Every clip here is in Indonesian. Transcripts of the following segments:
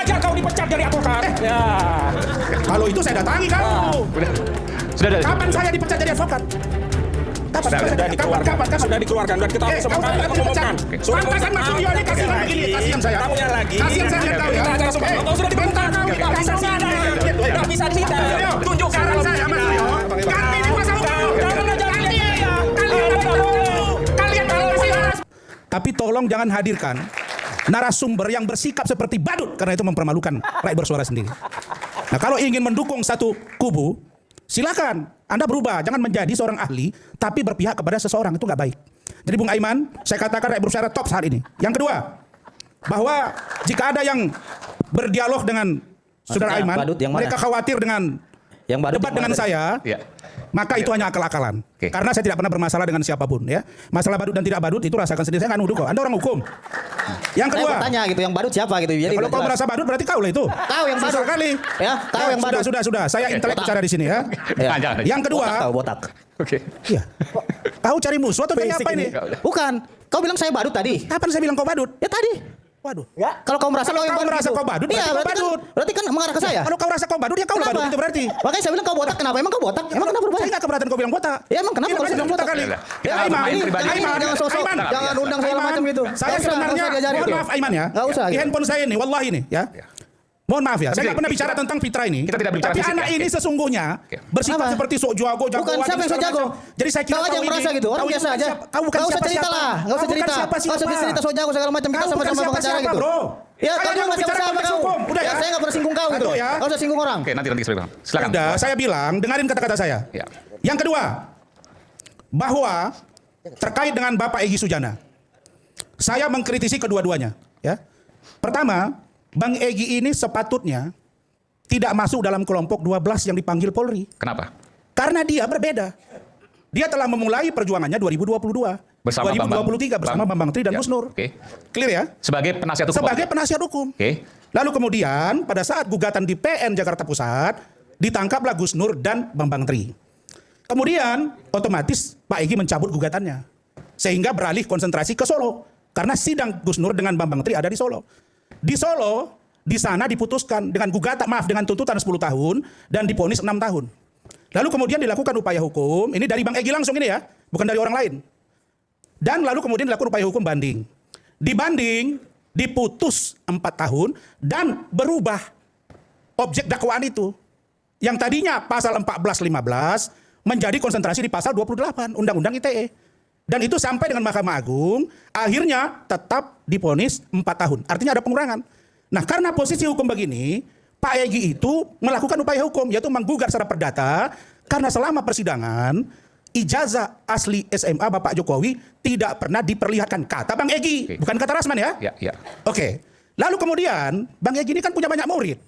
aja kau dipecat dari advokat. Ya. Kalau itu saya datangi kamu. Sudah. Kapan saya dipecat jadi advokat? Kapan? Sudah dikeluarkan dan kita semua kali mengumumkan. Pantasan Mas Suryo ini kasihan begini, kasihan saya. Tahunya lagi. Kasihan saya tahu ya. Kau sudah dibentak. Tidak bisa sidang. Tidak bisa sidang. Tunjukkan. Sekarang saya Mas Suryo. Ganti di kuasa hukum. Kalian masih harus. Tapi tolong jangan hadirkan narasumber yang bersikap seperti badut, karena itu mempermalukan rakyat bersuara sendiri. Nah, kalau ingin mendukung satu kubu, silakan Anda berubah, jangan menjadi seorang ahli tapi berpihak kepada seseorang, itu nggak baik. Jadi Bung Aiman, saya katakan rakyat bersuara top saat ini. Yang kedua, bahwa jika ada yang berdialog dengan Saudara Aiman, mereka khawatir dengan debat dengan saya, maka itu hanya akal-akalan. Karena saya tidak pernah bermasalah dengan siapapun ya. Masalah badut dan tidak badut itu rasakan sendiri, saya nggak nuduh kok. Anda orang hukum. Yang kedua, saya bertanya gitu, yang badut siapa gitu. Jadi kalau kau merasa badut berarti kau lah itu. Kau yang badut. Susah kali. Ya, kau yang badut. Sudah. Saya intelek bicara di sini ya. Yang kedua, botak. Oke. Iya. Kau cari musuh atau tanya apa ini? Bukan. Kau bilang saya badut tadi. Kapan saya bilang kau badut? Ya tadi. Waduh. Ya. Kalau kau merasa Kalau kau merasa kau badut, iya, berarti kan mengarah ke saya. Kalau kau rasa kau badut, ya kau badut itu berarti. Makanya saya bilang kau botak. Kenapa? Emang kau botak? Emang kenapa berubah? Saya nggak keberatan kau bilang botak. Ya emang kenapa kau bilang botak kali? Ya Aiman, jangan sosok, jangan undang segala macam gitu. Saya sebenarnya, mohon maaf Aiman ya. Nggak usah. Di handphone saya ini, wallahi ini ya. Mohon maaf ya, saya nggak pernah bicara tentang Fitra ini. Kita tidak bicara tapi fisik, anak ini sesungguhnya bersikap seperti sok jago. Bukan, siapa yang sok jago? Jadi saya kira kau aja yang merasa gitu, orang biasa aja. Kau bukan usah cerita lah, nggak usah cerita. Nggak usah cerita sok jago segala macam. Kita sama-sama pengacara gitu. Ya, kau juga masih sama kau. Udah ya, saya nggak pernah singgung kau gitu. Nggak usah singgung orang. Oke, nanti silakan. Udah, saya bilang, dengarin kata-kata saya. Yang kedua, bahwa terkait dengan Bapak Egy Sujana, saya mengkritisi kedua-duanya. Ya, pertama, Bang Egy ini sepatutnya tidak masuk dalam kelompok 12 yang dipanggil Polri. Kenapa? Karena dia berbeda. Dia telah memulai perjuangannya 2022. Bersama 2023 bersama Bambang Tri dan Gus Nur. Clear ya? Sebagai penasihat hukum. Sebagai penasihat hukum. Lalu kemudian pada saat gugatan di PN Jakarta Pusat, ditangkaplah Gus Nur dan Bambang Tri. Kemudian otomatis Pak Egy mencabut gugatannya. Sehingga beralih konsentrasi ke Solo. Karena sidang Gus Nur dengan Bambang Tri ada di Solo. Di Solo, di sana diputuskan dengan dengan tuntutan 10 tahun dan divonis 6 tahun. Lalu kemudian dilakukan upaya hukum, ini dari Bang Egy langsung ini ya, bukan dari orang lain. Dan lalu kemudian dilakukan upaya hukum banding. Dibanding, diputus 4 tahun dan berubah objek dakwaan itu. Yang tadinya pasal 14-15 menjadi konsentrasi di pasal 28 Undang-Undang ITE. Dan itu sampai dengan Mahkamah Agung, akhirnya tetap divonis 4 tahun. Artinya ada pengurangan. Nah, karena posisi hukum begini, Pak Egy itu melakukan upaya hukum, yaitu menggugat secara perdata, karena selama persidangan, ijazah asli SMA Bapak Jokowi tidak pernah diperlihatkan. Kata Bang Egy, bukan kata Rasman ya? Oke. Lalu kemudian, Bang Egy ini kan punya banyak murid,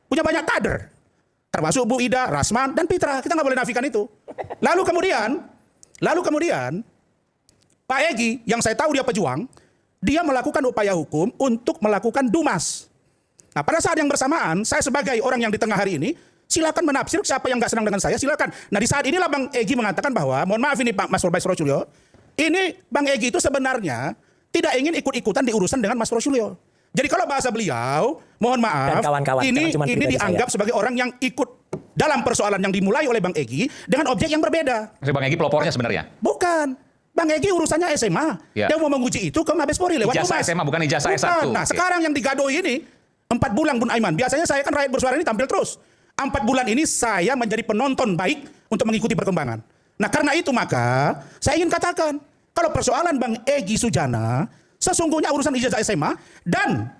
punya banyak kader, termasuk Bu Ida, Rasman, dan Fitra. Kita nggak boleh nafikan itu. Lalu kemudian, Pak Egy, yang saya tahu dia pejuang, dia melakukan upaya hukum untuk melakukan dumas. Nah, pada saat yang bersamaan, saya sebagai orang yang di tengah hari ini, silakan menafsir siapa yang nggak senang dengan saya, silakan. Nah, di saat inilah Bang Egy mengatakan bahwa, mohon maaf ini Pak Mas Rosulyo, ini Bang Egy itu sebenarnya tidak ingin ikut-ikutan di urusan dengan Mas Rosulyo. Jadi kalau bahasa beliau, mohon maaf, ini dianggap sebagai orang yang ikut dalam persoalan yang dimulai oleh Bang Egy dengan objek yang berbeda. Maksud Bang Egy pelopornya sebenarnya? Bukan. Bang Egy urusannya SMA. Dia mau menguji itu ke Mabes Polri lewat ijazah SMA, bukan ijazah S1. Nah, sekarang yang digadohi ini 4 bulan Bun Aiman. Biasanya saya kan rakyat bersuara ini tampil terus. 4 bulan ini saya menjadi penonton baik untuk mengikuti perkembangan. Nah, karena itu maka saya ingin katakan, kalau persoalan Bang Egy Sujana sesungguhnya urusan ijazah SMA dan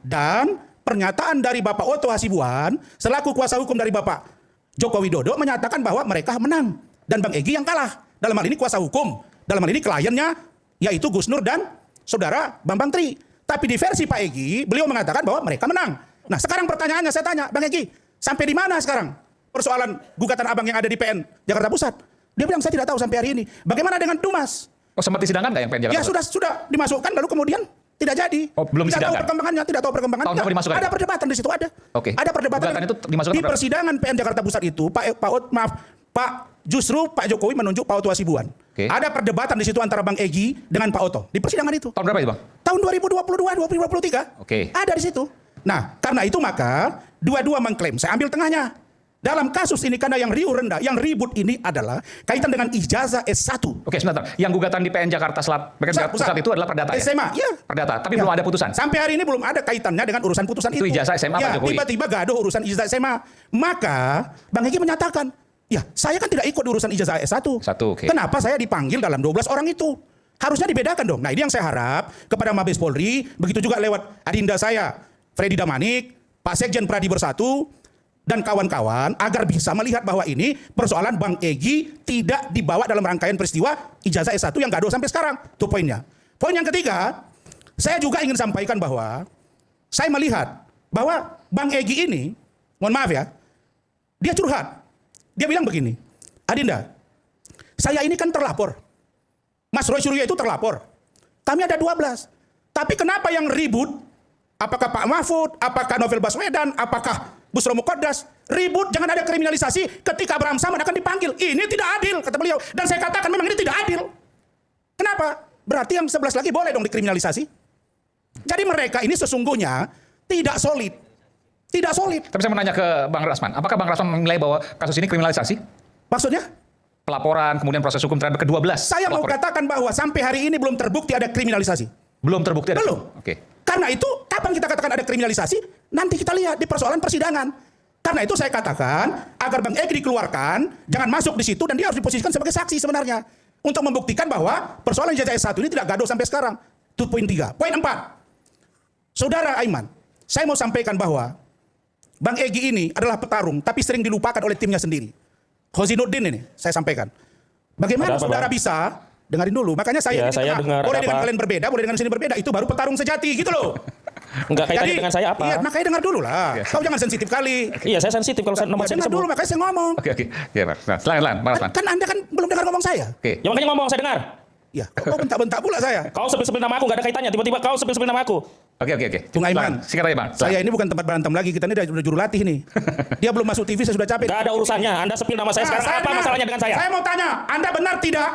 pernyataan dari Bapak Otto Hasibuan selaku kuasa hukum dari Bapak Joko Widodo menyatakan bahwa mereka menang dan Bang Egy yang kalah. Dalam hal ini kuasa hukum, dalam hal ini kliennya yaitu Gus Nur dan Saudara Bambang Tri. Tapi di versi Pak Egy, beliau mengatakan bahwa mereka menang. Nah, sekarang pertanyaannya saya tanya, Bang Egy, sampai di mana sekarang persoalan gugatan Abang yang ada di PN Jakarta Pusat? Dia bilang saya tidak tahu sampai hari ini. Bagaimana dengan Dumas? Oh, sempat disidangkan nggak yang PN Jakarta Pusat? Ya sudah dimasukkan lalu kemudian tidak jadi. Oh, belum tidak disidangkan? tahu perkembangannya, tidak tahu perkembangannya. Tahun berapa dimasukkan? Ada perdebatan di situ, ada. Oke. Ada perdebatan. Gugatan itu dimasukkan di persidangan PN Jakarta Pusat itu, justru Pak Jokowi menunjuk Pak Otto Hasibuan. Ada perdebatan di situ antara Bang Egy dengan Pak Otto di persidangan itu. Tahun berapa itu, Bang? Tahun 2022, 2023. Oke. Ada di situ. Nah, karena itu maka dua-dua mengklaim. Saya ambil tengahnya. Dalam kasus ini karena yang riuh rendah, yang ribut ini adalah kaitan dengan ijazah S1. Oke, sebentar. Yang gugatan di PN Jakarta Pusat itu adalah perdata ya? SMA, ya. Perdata, tapi Ya. belum ada putusan. Sampai hari ini belum ada kaitannya dengan urusan putusan Itu itu. ijazah SMA ya, Pak Jokowi. tiba-tiba gaduh urusan ijazah SMA. Maka Bang Egy menyatakan, ya saya kan tidak ikut urusan ijazah S1. Oke. Kenapa saya dipanggil dalam 12 orang itu? Harusnya dibedakan dong. Nah ini yang saya harap kepada Mabes Polri, begitu juga lewat adinda saya, Freddy Damanik, Pak Sekjen Pradi Bersatu, dan kawan-kawan agar bisa melihat bahwa ini persoalan Bang Egy tidak dibawa dalam rangkaian peristiwa ijazah S1 yang gaduh sampai sekarang. Itu poinnya. Poin yang ketiga, saya juga ingin sampaikan bahwa saya melihat bahwa Bang Egy ini, mohon maaf ya, dia curhat. Dia bilang begini, Adinda, saya ini kan terlapor. Mas Roy Suryo itu terlapor. Kami ada 12. Tapi kenapa yang ribut? Apakah Pak Mahfud? Apakah Novel Baswedan? Apakah Busro Mukoddas? Ribut, jangan ada kriminalisasi ketika Abraham Samad akan dipanggil. Ini tidak adil, kata beliau. Dan saya katakan memang ini tidak adil. Kenapa? Berarti yang 11 lagi boleh dong dikriminalisasi. Jadi mereka ini sesungguhnya tidak solid. Tidak solid. Tapi saya mau nanya ke Bang Rasman. Apakah Bang Rasman menilai bahwa kasus ini kriminalisasi? Maksudnya? Pelaporan, kemudian proses hukum terhadap ke-12. Saya mau katakan bahwa sampai hari ini belum terbukti ada kriminalisasi. Belum terbukti ada. Belum. Oke. Karena itu, kapan kita katakan ada kriminalisasi? Nanti kita lihat di persoalan persidangan. Karena itu saya katakan, agar Bang Egy dikeluarkan, jangan masuk di situ, dan dia harus diposisikan sebagai saksi sebenarnya. Untuk membuktikan bahwa persoalan ijazah S1 ini tidak gaduh sampai sekarang. Itu poin 3. Poin 4. Saudara Aiman, saya mau sampaikan bahwa Bang Egy ini adalah petarung, tapi sering dilupakan oleh timnya sendiri. Khozinuddin ini, saya sampaikan. Bagaimana Ada apa, saudara Bang? bisa, dengarin dulu, makanya saya Ya, ini saya tengah. dengar, Boleh ada dengan apa? kalian berbeda, boleh dengan sini berbeda, itu baru petarung sejati gitu loh. Enggak kaitannya dengan saya apa? Iya, makanya dengar dulu lah. Kau jangan sensitif kali. Iya, saya sensitif kalau nomor Ya, saya dengar disebut. dulu, makanya saya ngomong. Oke. Ya, Bang. Nah, selain, Bang Rasman. Kan Anda kan belum dengar ngomong saya. Oke. Ya makanya ngomong saya dengar. Ya, kau bentak-bentak pula saya. Kau sebel-sebel nama aku enggak ada kaitannya. Tiba-tiba kau sebel-sebel nama aku. Oke. Bung Aiman, Singkat aja, Bang. saya ini bukan tempat berantem lagi, kita ini udah juru latih nih. Dia belum masuk TV, saya sudah capek. Enggak ada urusannya. Anda sepil nama saya sekarang. Apa dengar. masalahnya dengan saya? Saya mau tanya, Anda benar tidak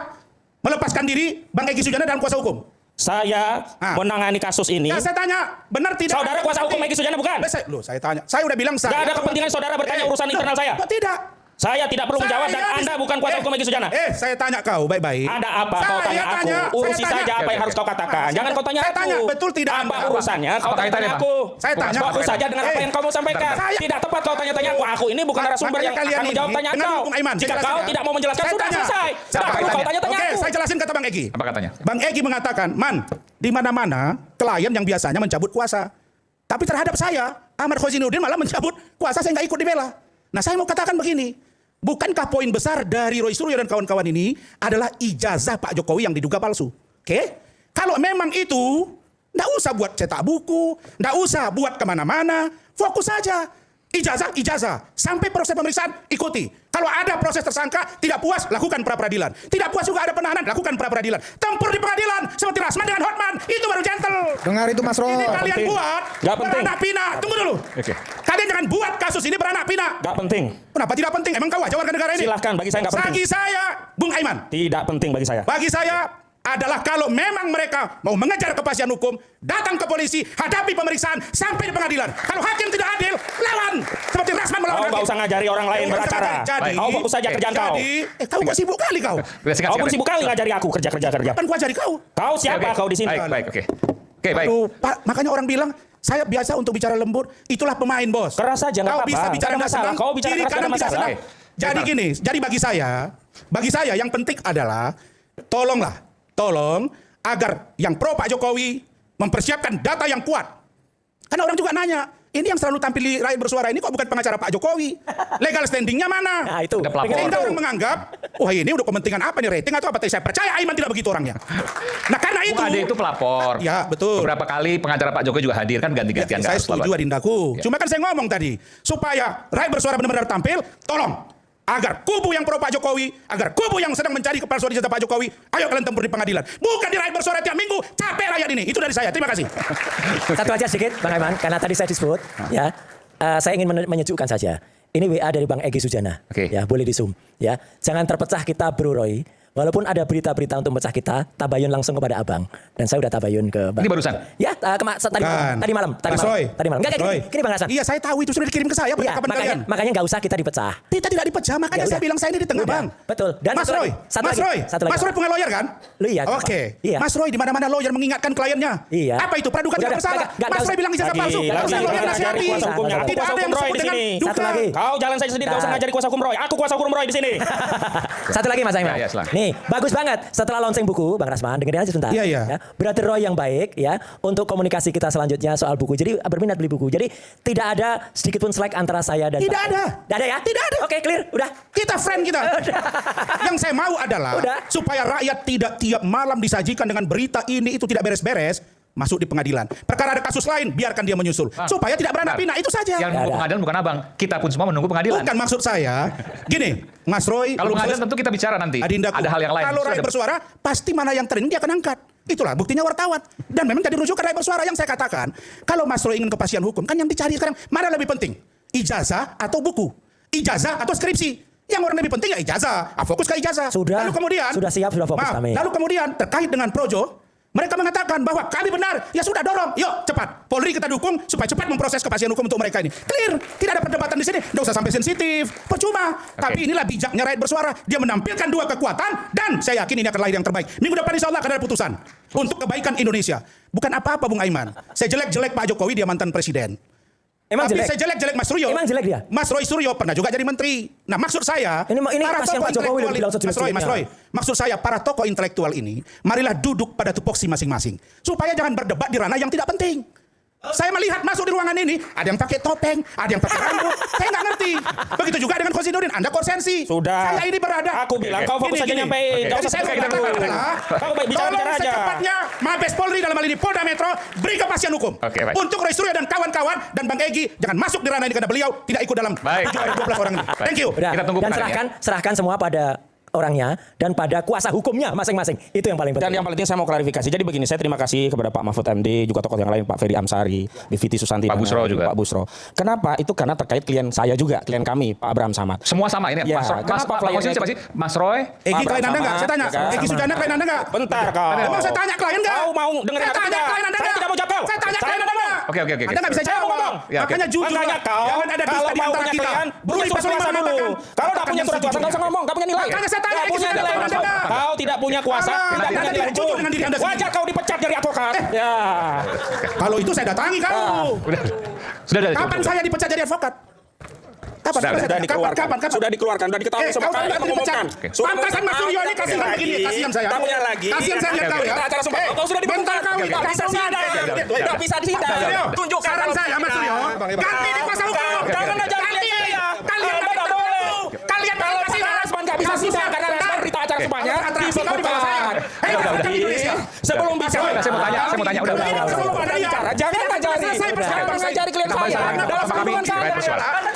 melepaskan diri Bang Egy Sujana dalam kuasa hukum? Saya menangani kasus ini. Ya, saya tanya, benar tidak? Saudara kuasa hukum Egy Sujana bukan? Saya tanya, saya udah bilang Enggak ada kepentingan saudara bertanya urusan internal saya. Tidak. Saya tidak perlu menjawab dan Anda bukan kuasa hukum Egy Sujana. Saya tanya kau baik-baik. Ada apa kau tanya aku? Urusi saja apa yang harus kau katakan. Jangan kau tanya Saya aku. tanya, betul tidak Apa Anda? urusannya? Kau Apa kaitannya, tanya Bang? aku. Saya tanya. Fokus saja dengan apa yang kamu sampaikan. Tidak tepat kau tanya-tanya aku. Aku ini bukan narasumber Makanya yang kalian akan menjawab ini, tanyaan dengan kau. hukum Aiman, Jika saya kau jelasin. tidak mau menjelaskan, Saya sudah tanya. selesai. Apa Tidak perlu kau kaitannya? tanya-tanya Oke, aku. saya jelasin kata Bang Egy. Apa katanya? Bang Egy mengatakan, Man, di mana-mana klien yang biasanya mencabut kuasa. Tapi terhadap saya, Ahmad Khozinuddin malah mencabut kuasa, saya nggak ikut dibela. Nah, saya mau katakan begini. Bukankah poin besar dari Roy Suryo dan kawan-kawan ini adalah ijazah Pak Jokowi yang diduga palsu? Oke? Kalau memang itu, nggak usah buat cetak buku, nggak usah buat kemana-mana, fokus saja. Ijazah. Sampai proses pemeriksaan, ikuti. Kalau ada proses tersangka, tidak puas, lakukan pra-peradilan. Tidak puas juga ada penahanan, lakukan pra-peradilan. Tempur di pengadilan, seperti Rasman dengan Hotman. Itu baru gentle. Dengar itu Mas Roy. Ini kalian penting. buat Nggak penting. beranak pinak. Tunggu dulu. Oke. Kalian jangan buat kasus ini beranak pinak. Gak penting. Kenapa tidak penting? Emang kau wajah warga negara ini? Silahkan, bagi saya nggak penting. Bagi saya, Bung Aiman. Tidak penting bagi saya. Bagi saya adalah kalau memang mereka mau mengejar kepastian hukum, datang ke polisi, hadapi pemeriksaan sampai di pengadilan. Kalau hakim tidak adil, lawan. Seperti Rasman melawan Kau hakim. nggak usah ngajari orang lain beracara. Jadi, Kau fokus saja kerjaan kau. Kau kok sibuk kali kau. Kau pun sibuk kali ngajari aku kerja. Kan gua ajari kau. Kau siapa kau di sini? Baik. Oke, baik. Aduh, Pak, makanya orang bilang saya biasa untuk bicara lembut, itulah pemain, Bos. Keras saja, nggak Kau apa-apa. bisa bicara Nggak ada nggak masalah. senang, Kau bicara kiri keras, kanan nggak ada bisa masalah. senang. Jadi gini, jadi bagi saya yang penting adalah tolong agar yang pro Pak Jokowi mempersiapkan data yang kuat. Karena orang juga nanya, ini yang selalu tampil di Rakyat Bersuara ini kok bukan pengacara Pak Jokowi? Legal standingnya mana? Nah, itu. Ada pelapor. Sehingga orang menganggap, wah ini udah kepentingan apa nih, rating atau apa? Tapi saya percaya Aiman tidak begitu orangnya. Nah karena itu. Bung Ade itu pelapor. Ya betul. Beberapa kali pengacara Pak Jokowi juga hadir kan ganti-gantian. Saya nggak harus setuju pelapor. Adindaku. Cuma kan saya ngomong tadi, supaya Rakyat Bersuara benar-benar tampil, tolong. Agar kubu yang pro Pak Jokowi, agar kubu yang sedang mencari kepalsuan ijazah Pak Jokowi, ayo kalian tempur di pengadilan. Bukan di Rakyat Bersuara tiap minggu, capek rakyat ini. Itu dari saya, terima kasih. Satu aja sedikit Bang Aiman, karena tadi saya disebut, ya, saya ingin menyejukkan saja. Ini WA dari Bang Egy Sujana, Oke. ya boleh di zoom, ya. Jangan terpecah kita Bro Roy. Walaupun ada berita-berita untuk memecah kita, tabayun langsung kepada abang. Dan saya udah tabayun ke bang. Ini barusan? Ya, tadi malam. Enggak, gini Bang Hasan. Iya, saya tahu itu sudah dikirim ke saya Iya, percakapan kalian. makanya nggak usah kita dipecah. Tidak dipecah, makanya Ya saya udah. bilang saya ini di tengah, Udah, Bang. betul. Dan Mas Roy, satu lagi. Mas Roy punya lawyer kan? Lu iya. Oke. Iya. Mas Roy di mana-mana lawyer mengingatkan kliennya. Iya. Apa itu? Praduga Udah, tidak bersalah. nggak Mas usah. Roy bilang ijazah palsu. Lagi, Harusnya lawyer lagi, nasihati. kuasa hukumnya. Aku Tidak kuasa ada yang hukum Roy disebut di dengan sini. duka. Satu lagi. Kau jalan saya sendiri, kau usah ngajari kuasa hukum Roy. Aku kuasa hukum Roy di sini. Satu lagi Mas Aiman. Ya, silakan. Nih, bagus banget. Setelah launching buku, Bang Rasman, dengerin aja sebentar. Iya, iya. Ya, berarti Roy yang baik ya untuk komunikasi kita selanjutnya soal buku. Jadi berminat beli buku. Jadi tidak ada sedikit pun slack antara saya dan Tidak Pak. ada. Tidak ada ya? Tidak ada. Oke, clear. Udah. Kita friend kita. Yang saya mau adalah Udah. supaya rakyat tidak tiap malam disajikan dengan berita ini itu tidak beres-beres. Masuk di pengadilan. Perkara ada kasus lain, biarkan dia menyusul. Supaya tidak beranak pinak, itu saja. Yang menunggu pengadilan bukan abang. Kita pun semua menunggu pengadilan. Bukan maksud saya. Gini, Mas Roy. Kalau Bung pengadilan Sus, tentu kita bicara nanti. Adindaku, Ada hal yang lain. Kalau Sudah rakyat ada- bersuara, pasti mana yang trending dia akan angkat. Itulah buktinya wartawan. Dan memang jadi rujukan rakyat bersuara yang saya katakan. Kalau Mas Roy ingin kepastian hukum, kan yang dicari sekarang mana lebih penting? Ijazah atau buku? Ijazah atau skripsi? Yang orang lebih penting ya ijazah. Fokus ke ijazah. Sudah. Lalu kemudian, Sudah siap, sudah fokus kami. Lalu kemudian terkait dengan Projo, mereka mengatakan bahwa kami benar. Ya sudah, dorong. Yuk cepat. Polri kita dukung supaya cepat memproses kepastian hukum untuk mereka ini. Clear. Tidak ada perdebatan di sini. Tidak usah sampai sensitif. Percuma. Tapi inilah bijaknya rakyat bersuara. Dia menampilkan dua kekuatan dan saya yakin ini akan lahir yang terbaik. Minggu depan insya Allah akan ada putusan untuk kebaikan Indonesia. Bukan apa-apa Bung Aiman. Saya jelek-jelek Pak Jokowi, dia mantan presiden. Emang Tapi jelek? saya jelek-jelek Mas Suryo. Emang jelek dia? Mas Roy Suryo pernah juga jadi menteri. Nah maksud saya, Ini para kasihan tokoh Pak Jokowi intelektual dibilang ini- Mas Roy, sejelek-jeleknya. maksud saya para tokoh intelektual ini, marilah duduk pada tupoksi masing-masing. Supaya jangan berdebat di ranah yang tidak penting. Saya melihat masuk di ruangan ini, ada yang pakai topeng, ada yang pakai rambut. Saya nggak ngerti. Begitu juga dengan Konsinuddin, Anda konsensi. Sudah. Saya ini berada. Aku bilang kau fokus saja nyampein. Kau Jadi usah saya pakai katakan dulu. adalah, Kau baik bicara tolong aja. secepatnya Mabes Polri dalam hal ini Polda Metro beri kepastian hukum. Oke, baik. Untuk Roy Suryo dan kawan-kawan dan Bang Egy jangan masuk di ranah ini karena beliau tidak ikut dalam Baik. 7 dari 12 orang ini. Baik. Thank you. Udah. Kita tunggu Dan penarikan. serahkan semua pada orangnya dan pada kuasa hukumnya masing-masing. Itu yang paling penting. Dan yang paling penting saya mau klarifikasi. Jadi begini, saya terima kasih kepada Pak Mahfud MD, juga tokoh yang lain, Pak Ferry Amsari, Biviti Susanti, Pak dan Busro lain-lain, juga. Pak Busro. Kenapa? Itu karena terkait klien saya juga, klien kami, Pak Abraham Samad. Semua sama ini. Ya, Mas kenapa Pak kliennya Konsul siapa itu- sih? Mas Roy. Egy Pak klien Anda nggak? Saya tanya. Sama, Egy Sujana klien Anda nggak? Bentar kau. Mau saya tanya klien nggak? Kau mau dengerin Saya atau tanya tidak? klien Anda Saya nggak? tidak mau jawab kau. Saya tanya Saya klien mau Anda ngomong. nggak? Oke. Anda nggak bisa Saya jawab. mau ngomong. Ya, oke. Makanya jujur. Makanya kau, Jangan ada kalau dusta di mau antara punya kita. klien, Beri punya surat Pasal kuasa 5 dulu. mengatakan. Kalau tak punya surat kuasa, nggak usah ngomong. Kau punya nilai. Makanya saya tanya, Nggak punya Egy nilai. Sujana klien Anda. Kau tidak punya kuasa, Alah, tidak Anda punya tidak nilai. jujur dengan diri Anda sendiri. Wajar kau dipecat dari advokat. Ya. Kalau itu saya datangi kamu. Sudah. Kapan saya dipecat jadi advokat? Kapan? Sudah dikeluarkan. Sudah dikeluarkan. Sudah diketahui sama Kau kami tidak mengumumkan. dipecat. Pantasan Mas Suryo ini kasihan begini, kasihan saya. Tamunya lagi. Kasihan saya lihat kau ya. Kita acara sumpah. Kau sudah Bentar dibentar. kau Tidak bisa sidang. Tidak bisa sidang. Tunjukkan Saran saya Mas Suryo, ganti di kuasa hukum. Jangan aja Ganti. Kalian Anda tak boleh. Kalian Kalau kasih Pak Rasman nggak bisa sidang karena Rasman berita acara semuanya atraksi kau di bawah saya. Hei, Udah. Indonesia. Sebelum bicara, Saya mau tanya. Udah. sebelum Anda bicara, jangan ngajari. Selesai persoalan Jangan saya. ngajari klien saya. Dalam hubungan saya.